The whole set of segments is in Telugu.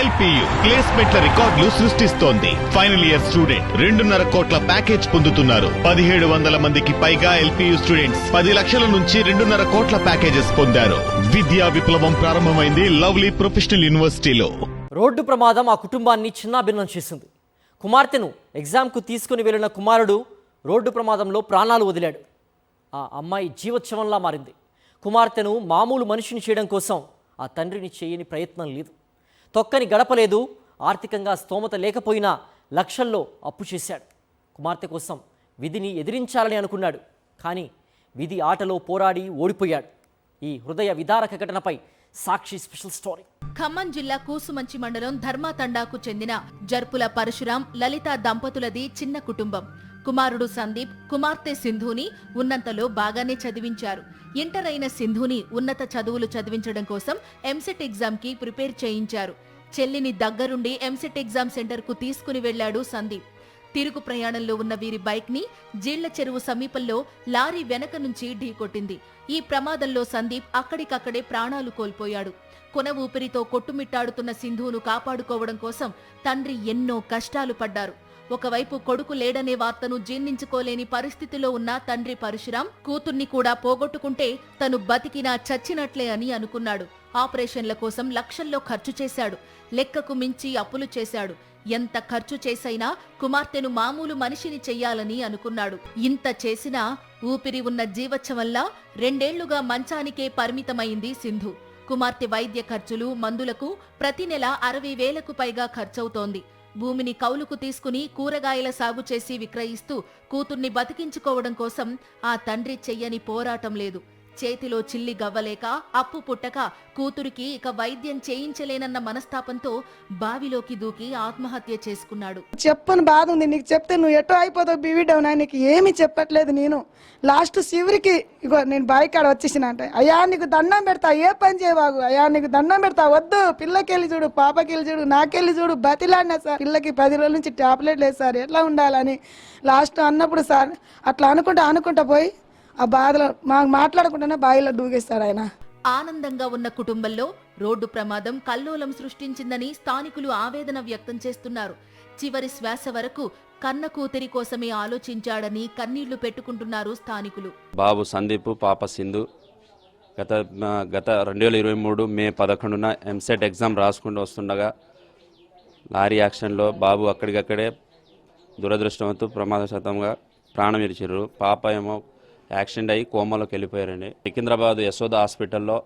ఎల్పియు ప్లేస్మెంట్ల రికార్డులు సృష్టిస్తోంది. ఫైనల్ ఇయర్ స్టూడెంట్ 2.5 కోట్ల ప్యాకేజ్ పొందుతున్నారు. 1700 మందికి పైగా ఎల్పియు స్టూడెంట్స్ 10 లక్షల నుంచి 2.5 కోట్ల ప్యాకేజెస్ పొందారు. విద్యా విప్లవం ప్రారంభమైంది లవ్లీ ప్రొఫెషనల్ యూనివర్సిటీలో. రోడ్డు ప్రమాదం ఆ కుటుంబాన్ని చిన్నాభిన్నం చేసింది. కుమార్తెను ఎగ్జామ్కు తీసుకుని వెళ్లిన కుమారుడు రోడ్డు ప్రమాదంలో ప్రాణాలు వదిలాడు. ఆ అమ్మాయి జీవోత్సవంలా మారింది. కుమార్తెను మామూలు మనిషిని చేయడం కోసం ఆ తండ్రిని చేయని ప్రయత్నం లేదు. తొక్కని గడపలేదు. ఆర్థికంగా స్తోమత లేకపోయినా లక్షల్లో అప్పు చేశాడు. కుమార్తె కోసం విధిని ఎదిరించాలని అనుకున్నాడు. కానీ విధి ఆటలో పోరాడి ఓడిపోయాడు. ఈ హృదయ విదారక ఘటనపై సాక్షి స్పెషల్ స్టోరీ. ఖమ్మం జిల్లా కూసుమంచి మండలం ధర్మాతండాకు చెందిన జర్పుల పరశురాం, లలిత దంపతులది చిన్న కుటుంబం. కుమారుడు సందీప్, కుమార్తె సింధుని ఉన్నంతలో బాగానే చదివించారు. ఇంటర్ అయిన సింధుని ఉన్నత చదువులు చదివించడం కోసం ఎంసెట్ ఎగ్జామ్ కి ప్రిపేర్ చేయించారు. చెల్లిని దగ్గరుండి ఎంసెట్ ఎగ్జామ్ సెంటర్ కు తీసుకుని వెళ్లాడు సందీప్. తిరుగు ప్రయాణంలో ఉన్న వీరి బైక్ ని జీళ్ల చెరువు సమీపంలో లారీ వెనక నుంచి ఢీకొట్టింది. ఈ ప్రమాదంలో సందీప్ అక్కడికక్కడే ప్రాణాలు కోల్పోయాడు. కొన ఊపిరితో కొట్టుమిట్టాడుతున్న సింధును కాపాడుకోవడం కోసం తండ్రి ఎన్నో కష్టాలు పడ్డారు. ఒకవైపు కొడుకు లేడనే వార్తను జీర్ణించుకోలేని పరిస్థితిలో ఉన్న తండ్రి పరశురాం కూతుర్ని కూడా పోగొట్టుకుంటే తను బతికినా చచ్చినట్లే అని అనుకున్నాడు. ఆపరేషన్ల కోసం లక్షల్లో ఖర్చు చేశాడు. లెక్కకు మించి అప్పులు చేశాడు. ఎంత ఖర్చు చేసైనా కుమార్తెను మామూలు మనిషిని చెయ్యాలని అనుకున్నాడు. ఇంత చేసినా ఊపిరి ఉన్న జీవోత్సవంలా 2 ఏళ్లుగా మంచానికే పరిమితమైంది సింధు. కుమార్తె వైద్య ఖర్చులు, మందులకు ప్రతి నెల 60,000కు పైగా ఖర్చవుతోంది. భూమిని కౌలుకు తీసుకుని కూరగాయల సాగు చేసి విక్రయిస్తూ కూతుర్ని బతికించుకోవడం కోసం ఆ తండ్రి చెయ్యని పోరాటం లేదు. చేతిలో చిల్లి గవ్వలేక, అప్పు పుట్టక కూతురికి ఇక వైద్యం చేయించలేనన్న మనస్తాపంతో బావిలోకి దూకి ఆత్మహత్య చేసుకున్నాడు. చెప్పని బాధ ఉంది. నీకు చెప్తే నువ్వు ఎటో అయిపోతావు బీవీడవునా, నీకు ఏమీ చెప్పట్లేదు. నేను లాస్ట్ చివరికి ఇగో నేను బావి కాడ వచ్చేసిన అంటే, అయ్యా నీకు దండం పెడతా, ఏ పని చేయబాగు, అయ్యా నీకు దండం పెడతా, వద్దు పిల్లకెళ్ళి చూడు, పాపకెళ్ళి చూడు, నాకెళ్ళి చూడు, బతిలాడినా సార్. పిల్లకి 10 రోజుల నుంచి టాబ్లెట్ లేదు సార్, ఎట్లా ఉండాలని లాస్ట్ అన్నప్పుడు సార్ అట్లా అనుకుంటా పోయి ఆ బాధలో మాట్లాడకుండానే బావిలో దూకేస్తాడు ఆయన. ఆనందంగా ఉన్న కుటుంబంలో రోడ్డు ప్రమాదం కల్లోలం సృష్టించిందని స్థానికులు ఆవేదన వ్యక్తం చేస్తున్నారు. చివరి శ్వాస వరకు కన్న కూతురి కోసమే ఆలోచించాడని కన్నీళ్లు పెట్టుకుంటున్నారు స్థానికులు. బాబు సందీప్, పాప సింధు గత 2023 మే 11న ఎంసెట్ ఎగ్జామ్ రాసుకుంటూ వస్తుండగా లారీ యాక్సిడెంట్లో బాబు అక్కడికక్కడే దురదృష్టవంతు ప్రమాదశాతంగా ప్రాణం విడిచారు. పాప ఏమో యాక్సిడెంట్ అయ్యి కోమాలోకి వెళ్ళిపోయారండి. సికింద్రాబాద్ యశోద హాస్పిటల్లో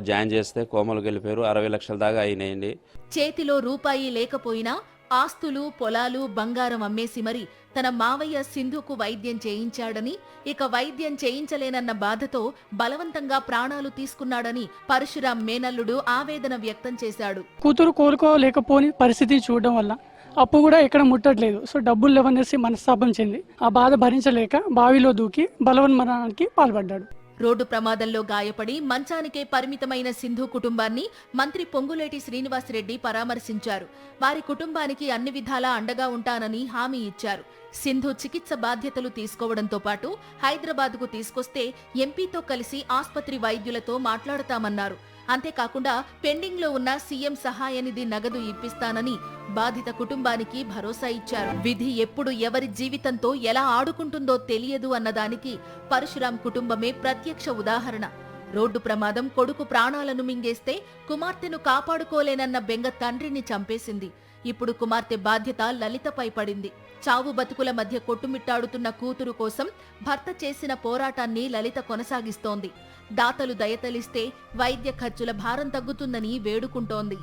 జాయిన్ చేస్తే కోమాలోకి వెళ్ళిపోయారు. 60 లక్షల దాకా అయినాయండి. చేతిలో రూపాయి లేకపోయినా ఆస్తులు, పొలాలు, బంగారం అమ్మేసి మరి తన మావయ్య సింధుకు వైద్యం చేయించాడని, ఇక వైద్యం చేయించలేనన్న బాధతో బలవంతంగా ప్రాణాలు తీసుకున్నాడని పరశురాం మేనల్లుడు ఆవేదన వ్యక్తం చేశాడు. కూతురు కోలుకోలేకపోని పరిస్థితిని చూడడం వల్ల అప్పు కూడా ఎక్కడ ముట్టట్లేదు. సో డబ్బులు లేవనేసి మనస్తాపం చెంది ఆ బాధ భరించలేక బావిలో దూకి బలవన్మరణానికి పాల్పడ్డాడు. రోడ్డు ప్రమాదంలో గాయపడి మంచానికే పరిమితమైన సింధు కుటుంబాన్ని మంత్రి పొంగులేటి శ్రీనివాసరెడ్డి పరామర్శించారు. వారి కుటుంబానికి అన్ని విధాలా అండగా ఉంటానని హామీ ఇచ్చారు. సింధు చికిత్స బాధ్యతలు తీసుకోవడంతో పాటు హైదరాబాద్కు తీసుకొస్తే ఎంపీతో కలిసి ఆస్పత్రి వైద్యులతో మాట్లాడతామన్నారు. అంతేకాకుండా పెండింగ్ లో ఉన్న సీఎం సహాయ నిధి నగదు ఇప్పిస్తానని బాధిత కుటుంబానికి భరోసా ఇచ్చారు. విధి ఎప్పుడు ఎవరి జీవితంతో ఎలా ఆడుకుంటుందో తెలియదు అన్నదానికి పరశురాం కుటుంబమే ప్రత్యక్ష ఉదాహరణ. రోడ్డు ప్రమాదం కొడుకు ప్రాణాలను మింగేస్తే కుమార్తెను కాపాడుకోలేనన్న బెంగ తండ్రిని చంపేసింది. ఇప్పుడు కుమార్తె బాధ్యత లలితపై పడింది. చావు బతుకుల మధ్య కొట్టుమిట్టాడుతున్న కూతురు కోసం భర్త చేసిన పోరాటాన్ని లలిత కొనసాగిస్తోంది. దాతలు దయతలిస్తే వైద్య ఖర్చుల భారం తగ్గుతుందని వేడుకుంటోంది.